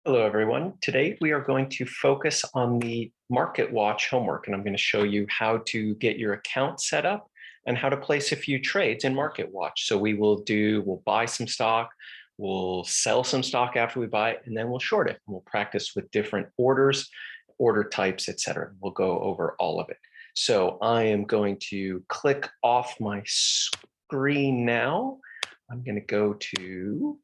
Hello, everyone. Today, we are going to focus on the MarketWatch homework, and I'm going to show you how to get your account set up and how to place a few trades in MarketWatch. So we'll buy some stock, we'll sell some stock after we buy it, and then we'll short it. We'll practice with different orders, order types, etc. We'll go over all of it. So I am going to click off my screen now. I'm going to go to,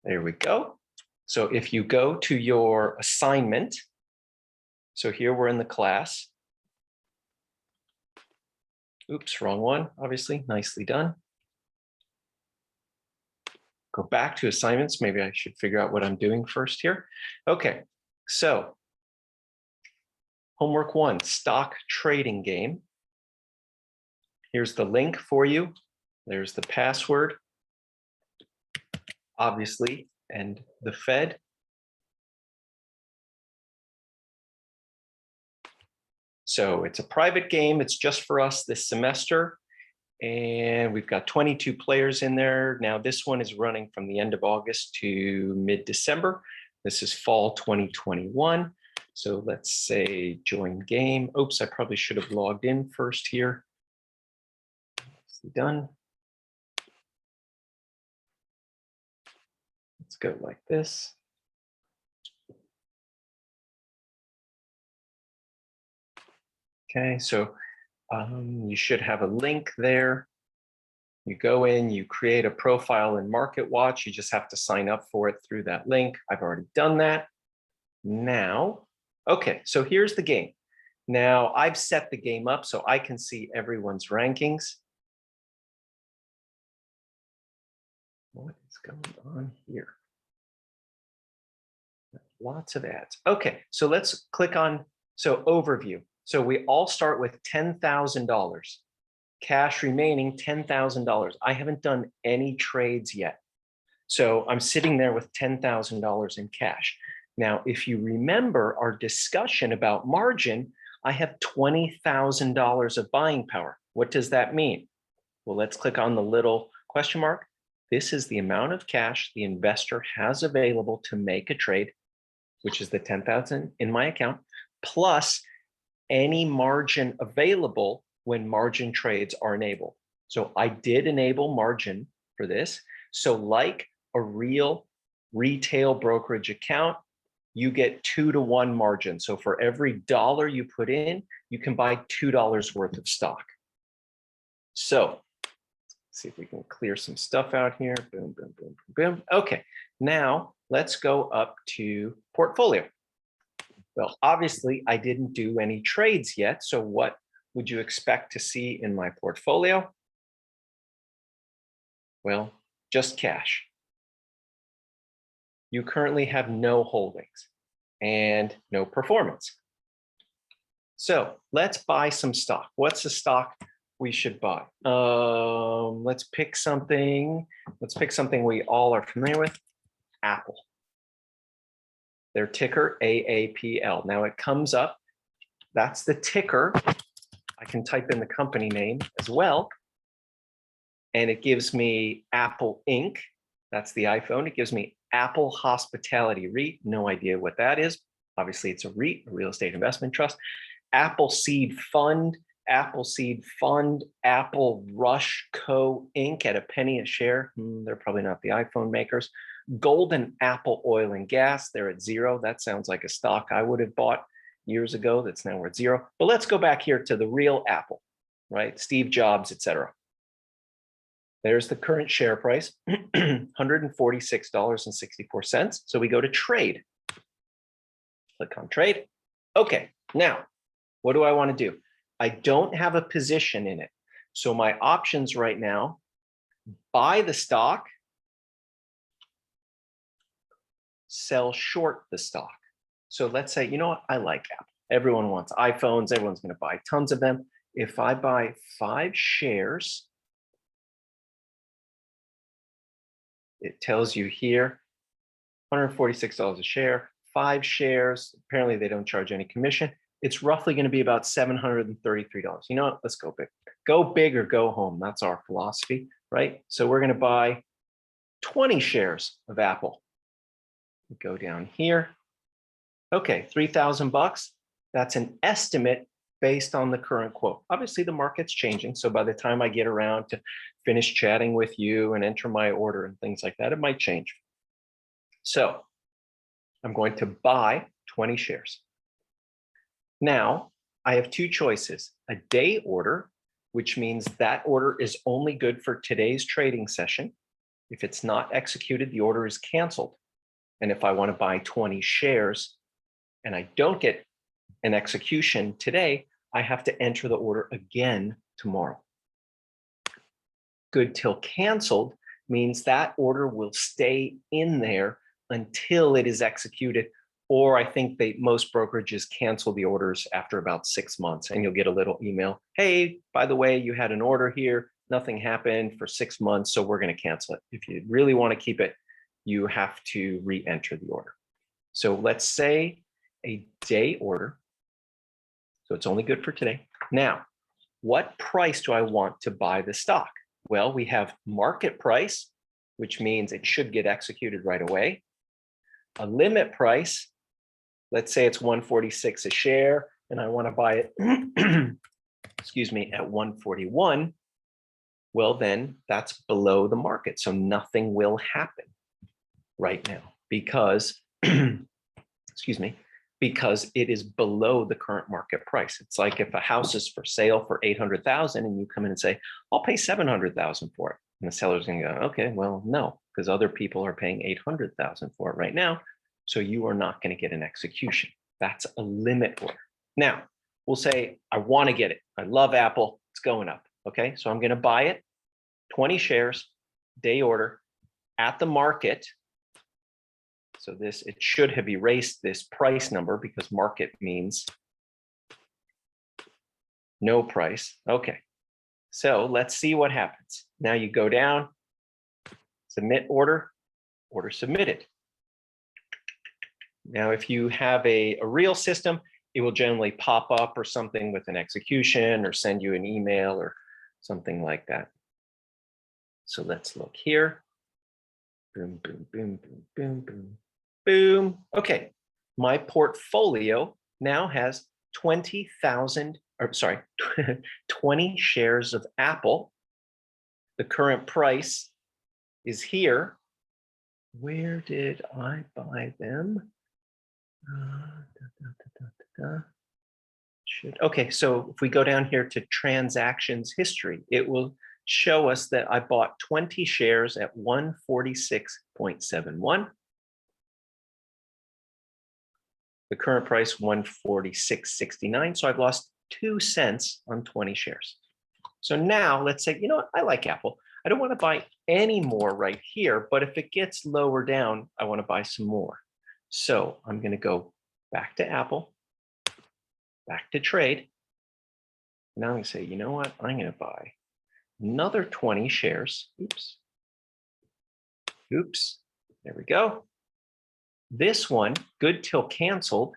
there we go. So if you go to your assignment, so here we're in the class. Oops, wrong one, obviously, nicely done. Go back to assignments. Maybe I should figure out what I'm doing first here. Okay, so homework 1, stock trading game. Here's the link for you. There's the password, obviously, and the Fed. So it's a private game. It's just for us this semester. And we've got 22 players in there. Now this one is running from the end of August to mid-December. This is fall 2021. So let's say join game. Oops, I probably should have logged in first here. Done. Let's go like this. Okay, so you should have a link there. You go in, you create a profile in MarketWatch. You just have to sign up for it through that link. I've already done that. Now, okay, so here's the game. Now I've set the game up so I can see everyone's rankings. What is going on here? Lots of ads. Okay, so let's click on, so overview. So we all start with $10,000. Cash remaining, $10,000. I haven't done any trades yet. So I'm sitting there with $10,000 in cash. Now, if you remember our discussion about margin, I have $20,000 of buying power. What does that mean? Well, let's click on the little question mark. This is the amount of cash the investor has available to make a trade, which is the 10,000 in my account, plus any margin available when margin trades are enabled. So I did enable margin for this. So like a real retail brokerage account, you get 2-to-1 margin. So for every dollar you put in, you can buy $2 worth of stock. So let's see if we can clear some stuff out here. Boom, boom, boom, boom, boom. Okay, now let's go up to portfolio. Well, obviously I didn't do any trades yet. So what would you expect to see in my portfolio? Well, just cash. You currently have no holdings and no performance. So let's buy some stock. What's the stock we should buy? Let's pick something. Let's pick something we all are familiar with. Apple. Their ticker, AAPL. Now it comes up. That's the ticker. I can type in the company name as well. And it gives me Apple Inc. That's the iPhone. It gives me Apple Hospitality REIT. No idea what that is. Obviously, it's a REIT, a real estate investment trust. Apple Seed Fund, Apple Seed Fund, Apple Rush Co. Inc. at a penny a share. They're probably not the iPhone makers. Golden Apple Oil and Gas. They're at 0. That sounds like a stock I would have bought years ago. That's now worth 0. But let's go back here to the real Apple, right? Steve Jobs, etc. There's the current share price, $146.64. So we go to trade. Click on trade. Okay, now, what do I want to do? I don't have a position in it. So my options right now, buy the stock, sell short the stock. So let's say, you know what? I like Apple. Everyone wants iPhones. Everyone's going to buy tons of them. If I buy 5 shares, it tells you here, $146 a share, 5 shares. Apparently, they don't charge any commission. It's roughly going to be about $733. You know what? Let's go big. Go big or go home. That's our philosophy, right? So we're going to buy 20 shares of Apple. Go down here. Okay, 3,000 bucks. That's an estimate based on the current quote. Obviously, the market's changing. So by the time I get around to finish chatting with you and enter my order and things like that, it might change. So I'm going to buy 20 shares. Now, I have two choices: a day order, which means that order is only good for today's trading session. If it's not executed, the order is canceled. And if I want to buy 20 shares and I don't get an execution today, I have to enter the order again tomorrow. Good till canceled means that order will stay in there until it is executed. Or I think most brokerages cancel the orders after about 6 months, and you'll get a little email. Hey, by the way, you had an order here. Nothing happened for 6 months, so we're going to cancel it. If you really want to keep it, you have to re-enter the order. So let's say a day order. So it's only good for today. Now, what price do I want to buy the stock? Well, we have market price, which means it should get executed right away. A limit price, let's say it's 146 a share, and I want to buy it, excuse me, at 141. Well, then that's below the market. So nothing will happen right now because, excuse me, because it is below the current market price. It's like if a house is for sale for 800,000 and you come in and say, I'll pay 700,000 for it. And the seller's going to go, okay, well, no, because other people are paying 800,000 for it right now. So you are not going to get an execution. That's a limit order. Now, we'll say, I want to get it. I love Apple. It's going up. Okay, so I'm going to buy it, 20 shares, day order at the market. So it should have erased this price number because market means no price. Okay, so let's see what happens. Now you go down, submit order, order submitted. Now, if you have a real system, it will generally pop up or something with an execution or send you an email or something like that. So let's look here. Boom, boom, boom, boom, boom, boom, boom. Okay, my portfolio now has 20,000, or sorry, 20 shares of Apple. The current price is here. Where did I buy them? Okay, so if we go down here to transactions history, it will show us that I bought 20 shares at 146.71. The current price 146.69. So I've lost 2 cents on 20 shares. So now let's say, you know what, I like Apple. I don't want to buy any more right here, but if it gets lower down, I want to buy some more. So I'm going to go back to Apple, back to trade. Now I'm going to say, you know what, I'm going to buy another 20 shares. Oops. Oops. There we go. This one, good till canceled.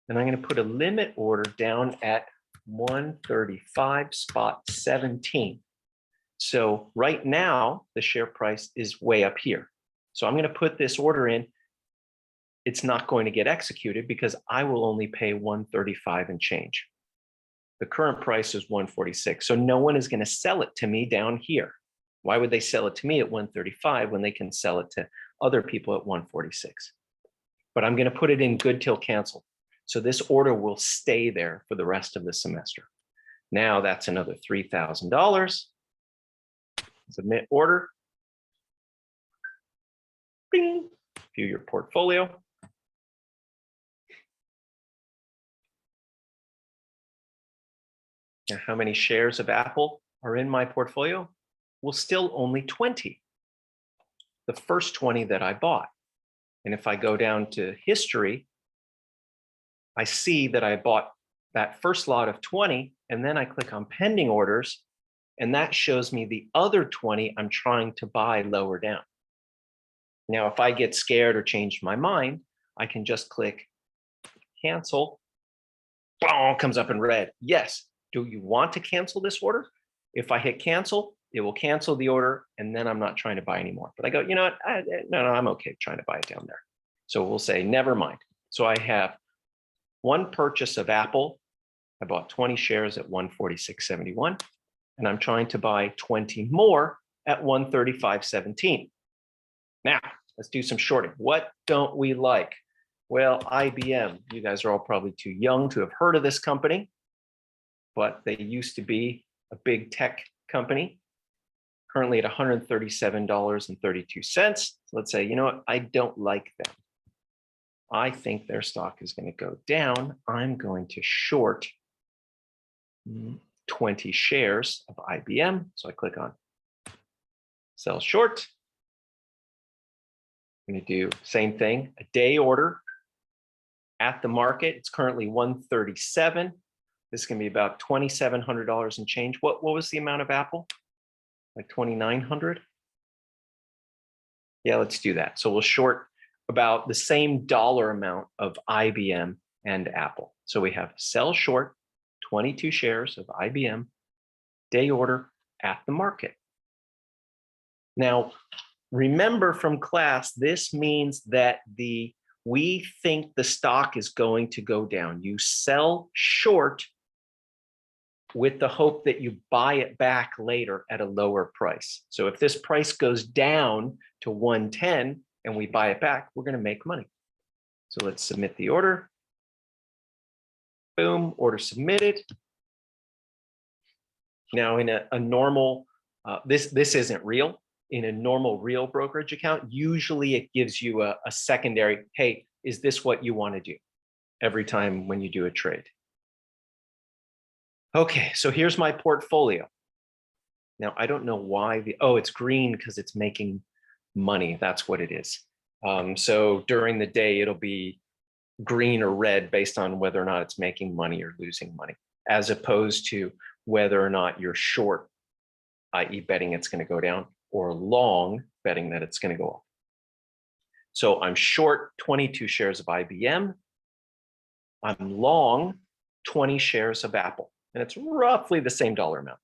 And I'm going to put a limit order down at 135.17. So right now, the share price is way up here. So I'm going to put this order in. It's not going to get executed because I will only pay 135 and change. The current price is 146. So no one is going to sell it to me down here. Why would they sell it to me at 135 when they can sell it to other people at 146? But I'm going to put it in good till canceled. So this order will stay there for the rest of the semester. Now that's another $3,000. Submit order. Bing. View your portfolio. Now, how many shares of Apple are in my portfolio? Well, still only 20. The first 20 that I bought. And if I go down to history, I see that I bought that first lot of 20, and then I click on pending orders, and that shows me the other 20 I'm trying to buy lower down. Now, if I get scared or change my mind, I can just click cancel. Boom, comes up in red. Yes. Do you want to cancel this order? If I hit cancel, it will cancel the order, and then I'm not trying to buy anymore. But I go, you know what? No, I'm okay trying to buy it down there. So we'll say, never mind. So I have one purchase of Apple. I bought 20 shares at 146.71, and I'm trying to buy 20 more at 135.17. Now, let's do some shorting. What don't we like? Well, IBM, you guys are all probably too young to have heard of this company, but they used to be a big tech company, currently at $137.32. So let's say, you know what, I don't like them. I think their stock is going to go down. I'm going to short 20 shares of IBM. So I click on sell short. I'm going to do same thing, a day order at the market. It's currently 137. This is going to be about $2,700 and change. What was the amount of Apple? Like 2,900? Yeah, let's do that. So we'll short about the same dollar amount of IBM and Apple. So we have sell short 22 shares of IBM, day order at the market. Now, remember from class, this means that we think the stock is going to go down. You sell short with the hope that you buy it back later at a lower price. So if this price goes down to 110 and we buy it back, we're going to make money. So let's submit the order. Boom, order submitted. Now in a normal, this isn't real. In a normal real brokerage account, usually it gives you a secondary, hey, is this what you want to do every time when you do a trade? Okay, so here's my portfolio. Now, I don't know why it's green because it's making money. That's what it is. So during the day, it'll be green or red based on whether or not it's making money or losing money, as opposed to whether or not you're short, i.e. betting it's going to go down, or long, betting that it's going to go up. So I'm short 22 shares of IBM. I'm long 20 shares of Apple. And it's roughly the same dollar amount.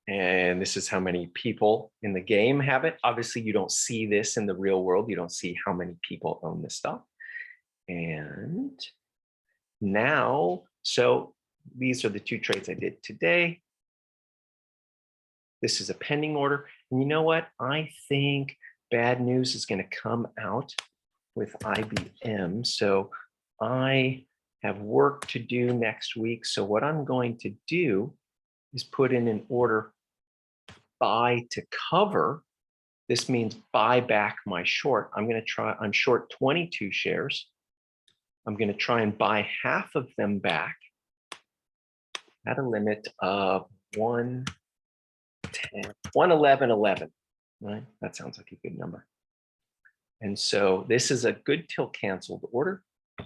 And this is how many people in the game have it. Obviously, you don't see this in the real world. You don't see how many people own this stock. And now, so these are the two trades I did today. This is a pending order. And you know what? I think bad news is going to come out with IBM. So I have work to do next week. So what I'm going to do is put in an order buy to cover. This means buy back my short. I'm short 22 shares. I'm going to try and buy half of them back at a limit of 111.11, right? That sounds like a good number. And so this is a good till canceled order.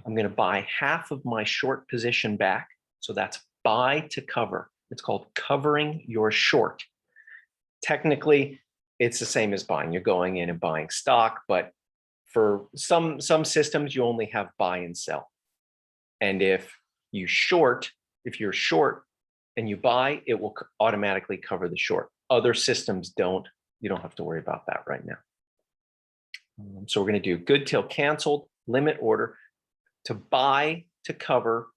I'm going to buy half of my short position back. So that's buy to cover. It's called covering your short. Technically, it's the same as buying. You're going in and buying stock, but for some systems, you only have buy and sell. And if you're short and you buy, it will automatically cover the short. Other systems don't. You don't have to worry about that right now. So we're going to do good till canceled, limit order to buy to cover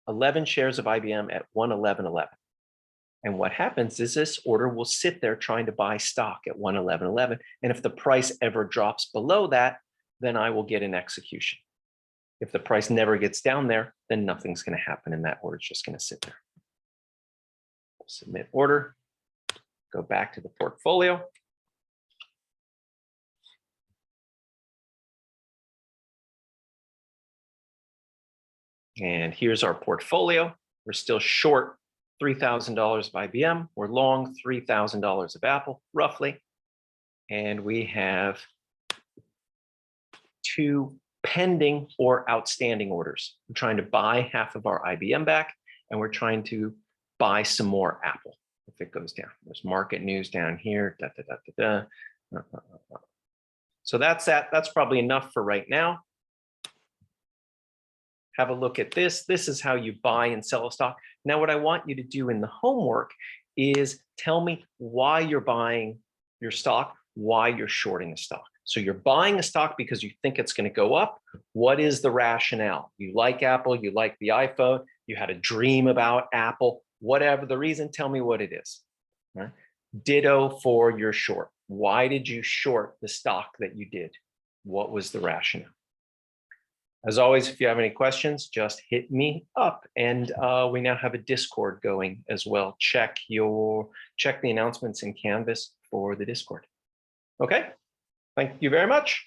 11 shares of IBM at 111.11. And what happens is this order will sit there trying to buy stock at 111.11. And if the price ever drops below that, then I will get an execution. If the price never gets down there, then nothing's going to happen and that order is just going to sit there. Submit order, go back to the portfolio. And here's our portfolio. We're still short $3,000 of IBM. We're long $3,000 of Apple, roughly. And we have 2 pending or outstanding orders. We're trying to buy half of our IBM back, and we're trying to buy some more Apple if it goes down. There's market news down here. So that's that. That's probably enough for right now. Have a look at this. This is how you buy and sell a stock. Now, what I want you to do in the homework is tell me why you're buying your stock, why you're shorting a stock. So you're buying a stock because you think it's going to go up. What is the rationale? You like Apple, you like the iPhone, you had a dream about Apple, whatever the reason, tell me what it is. Right? Ditto for your short. Why did you short the stock that you did? What was the rationale? As always, if you have any questions, just hit me up. And we now have a Discord going as well. Check the announcements in Canvas for the Discord. Okay, thank you very much.